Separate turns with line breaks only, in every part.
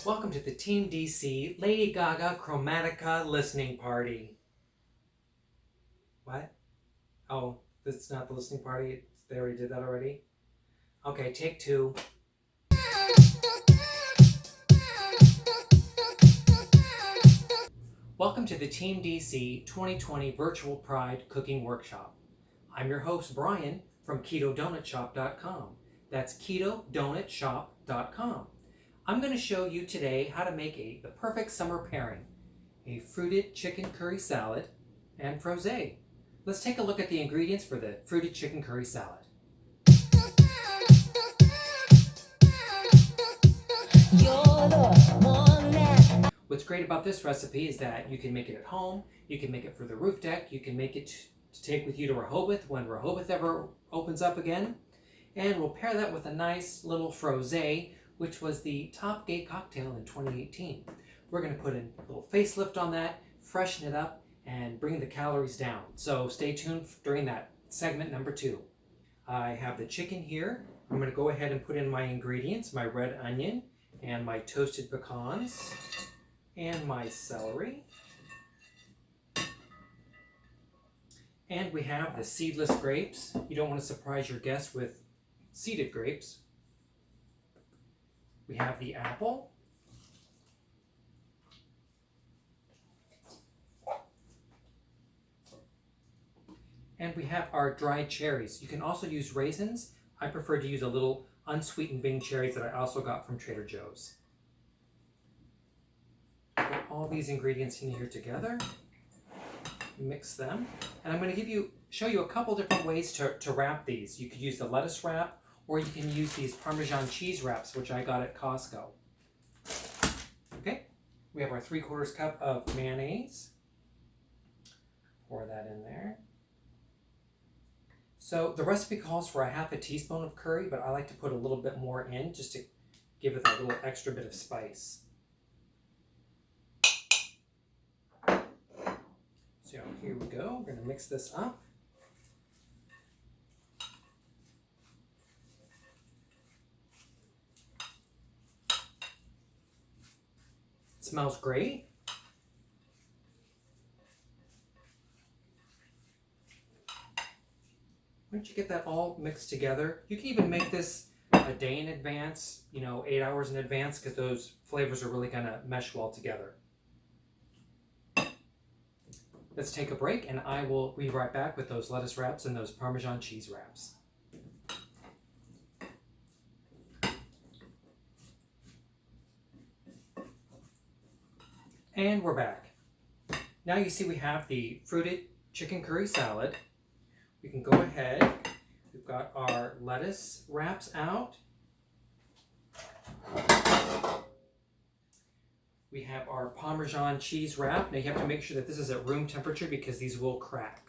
Welcome to the Team DC Lady Gaga Chromatica listening party. What? Oh, this is not the listening party. They already did that already? Okay, take two. Welcome to the Team DC 2020 Virtual Pride Cooking Workshop. I'm your host, Brian, from KetoDonutShop.com. That's KetoDonutShop.com. I'm going to show you today how to make the perfect summer pairing, a fruited chicken curry salad and frosé. Let's take a look at the ingredients for the fruited chicken curry salad. What's great about this recipe is that you can make it at home, you can make it for the roof deck, you can make it to take with you to Rehoboth when Rehoboth ever opens up again. And we'll pair that with a nice little frosé, which was the top gay cocktail in 2018. We're going to put a little facelift on that, freshen it up, and bring the calories down. So stay tuned during that segment number 2. I have the chicken here. I'm going to go ahead and put in my ingredients, my red onion, and my toasted pecans, and my celery. And we have the seedless grapes. You don't want to surprise your guests with seeded grapes. We have the apple. And we have our dried cherries. You can also use raisins. I prefer to use a little unsweetened Bing cherries that I also got from Trader Joe's. Put all these ingredients in here together. Mix them. And I'm going to show you a couple different ways to wrap these. You could use the lettuce wrap, or you can use these Parmesan cheese wraps, which I got at Costco. Okay, we have our 3/4 cup of mayonnaise. Pour that in there. So the recipe calls for a 1/2 teaspoon of curry, but I like to put a little bit more in just to give it that little extra bit of spice. So here we go. We're going to mix this up. Smells great. Once you get that all mixed together, you can even make this a day in advance, 8 hours in advance, because those flavors are really going to mesh well together. Let's take a break, and I will be right back with those lettuce wraps and those Parmesan cheese wraps. And we're back. Now you see we have the fruited chicken curry salad. We can go ahead. We've got our lettuce wraps out. We have our Parmesan cheese wrap. Now you have to make sure that this is at room temperature because these will crack.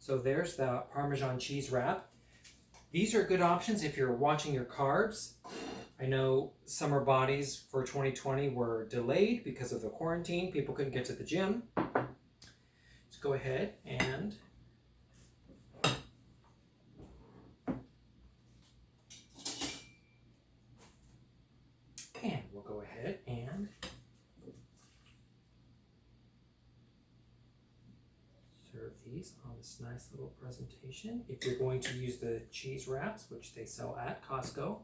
So there's the Parmesan cheese wrap. These are good options if you're watching your carbs. I know summer bodies for 2020 were delayed because of the quarantine. People couldn't get to the gym. Let's go ahead and we'll go ahead and serve these on this nice little presentation. If you're going to use the cheese wraps, which they sell at Costco,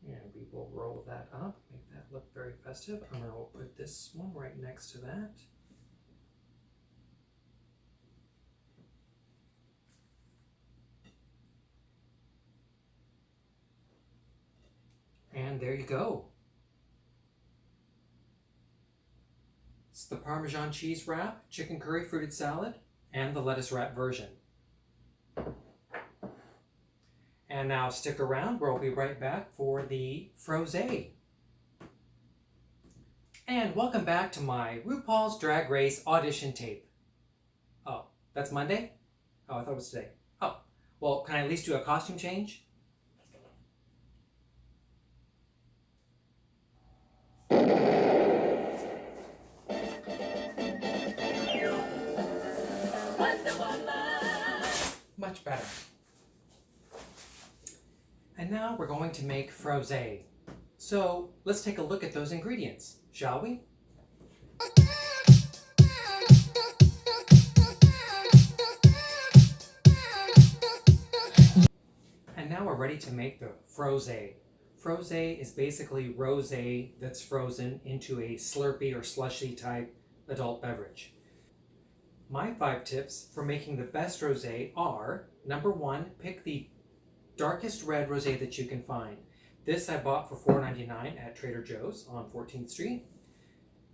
and we will roll that up, make that look very festive. I'm going to put this one right next to that. And there you go. It's the Parmesan cheese wrap, chicken curry fruited salad, and the lettuce wrap version. And now stick around, we'll be right back for the frosé. And welcome back to my RuPaul's Drag Race audition tape. Oh, that's Monday? Oh, I thought it was today. Oh, well, can I at least do a costume change? Much better. And now we're going to make frosé. So let's take a look at those ingredients, shall we? And now we're ready to make the frosé. Frosé is basically rosé that's frozen into a slurpy or slushy type adult beverage. My 5 tips for making the best rosé are: number 1, pick the darkest red rosé that you can find. This I bought for $4.99 at Trader Joe's on 14th Street.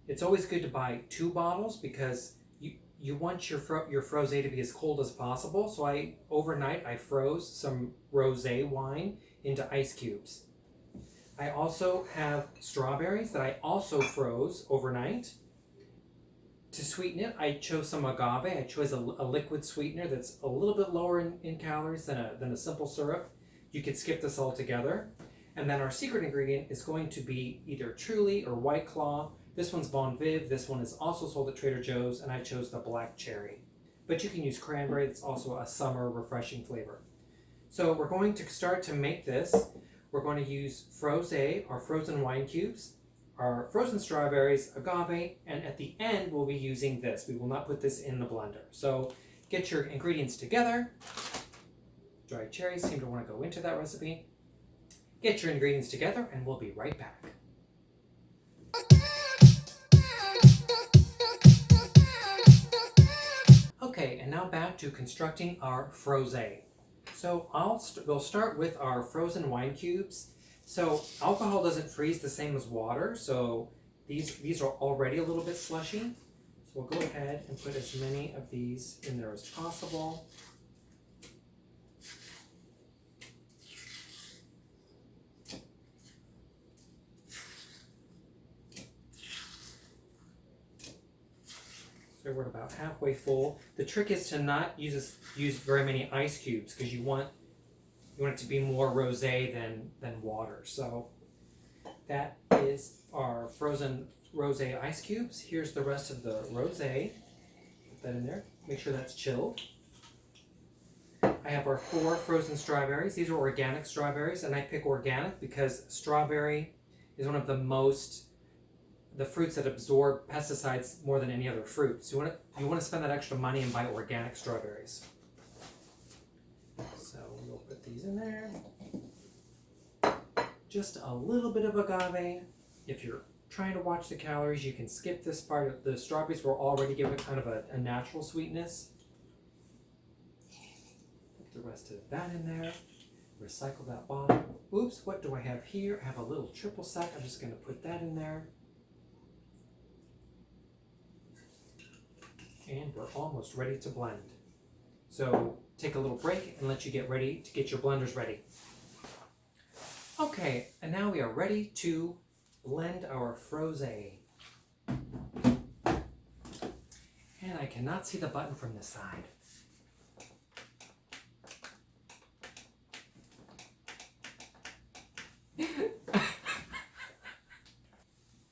It's always good to buy 2 bottles because you want your frosé to be as cold as possible. So overnight I froze some rosé wine into ice cubes. I also have strawberries that I also froze overnight. To sweeten it, I chose some agave. I chose a liquid sweetener that's a little bit lower in calories than a simple syrup. You could skip this altogether. And then our secret ingredient is going to be either Truly or White Claw. This one's Bon Viv. This one is also sold at Trader Joe's, and I chose the black cherry. But you can use cranberry. It's also a summer refreshing flavor. So we're going to start to make this. We're going to use frosé, our frozen wine cubes, our frozen strawberries, agave, and at the end we'll be using this. We will not put this in the blender. So get your ingredients together. Dried cherries seem to want to go into that recipe. Get your ingredients together and we'll be right back. Okay, and now back to constructing our frosé. So we'll start with our frozen wine cubes. So alcohol doesn't freeze the same as water, so these are already a little bit slushy. So we'll go ahead and put as many of these in there as possible. So we're about halfway full. The trick is to not use very many ice cubes because you want it to be more rosé than water. So that is our frozen rosé ice cubes. Here's the rest of the rosé. Put that in there. Make sure that's chilled. I have our 4 frozen strawberries. These are organic strawberries, and I pick organic because strawberry is one of the fruits that absorb pesticides more than any other fruit. So you want to spend that extra money and buy organic strawberries. So we'll put these in there. Just a little bit of agave. If you're trying to watch the calories, you can skip this part. The strawberries will already give it kind of a natural sweetness. Put the rest of that in there. Recycle that bottom. Oops, what do I have here? I have a little triple sec. I'm just going to put that in there. And we're almost ready to blend. So take a little break and let you get ready to get your blenders ready. Okay, and now we are ready to blend our frosé. And I cannot see the button from this side.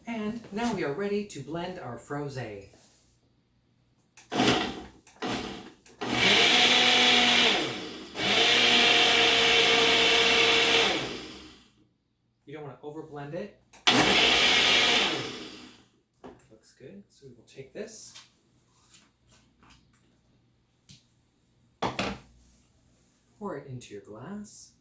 And now we are ready to blend our frosé. You don't want to overblend it. Looks good. So we will take this. Pour it into your glass.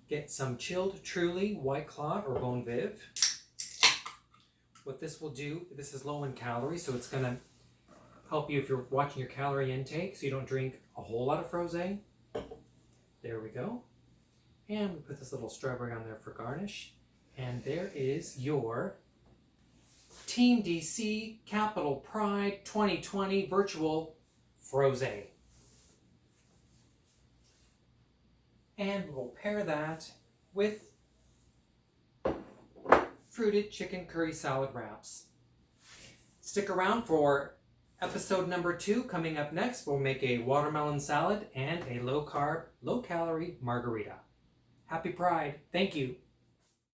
Get some chilled Truly, White Claw, or Bon Viv. What this will do, this is low in calories, so it's going to help you if you're watching your calorie intake so you don't drink a whole lot of frosé. There we go. And we put this little strawberry on there for garnish. And there is your Team DC Capital Pride 2020 virtual frosé. And we'll pair that with fruited chicken curry salad wraps. Stick around for episode number 2 coming up next. We'll make a watermelon salad and a low-carb, low-calorie margarita. Happy Pride. Thank you.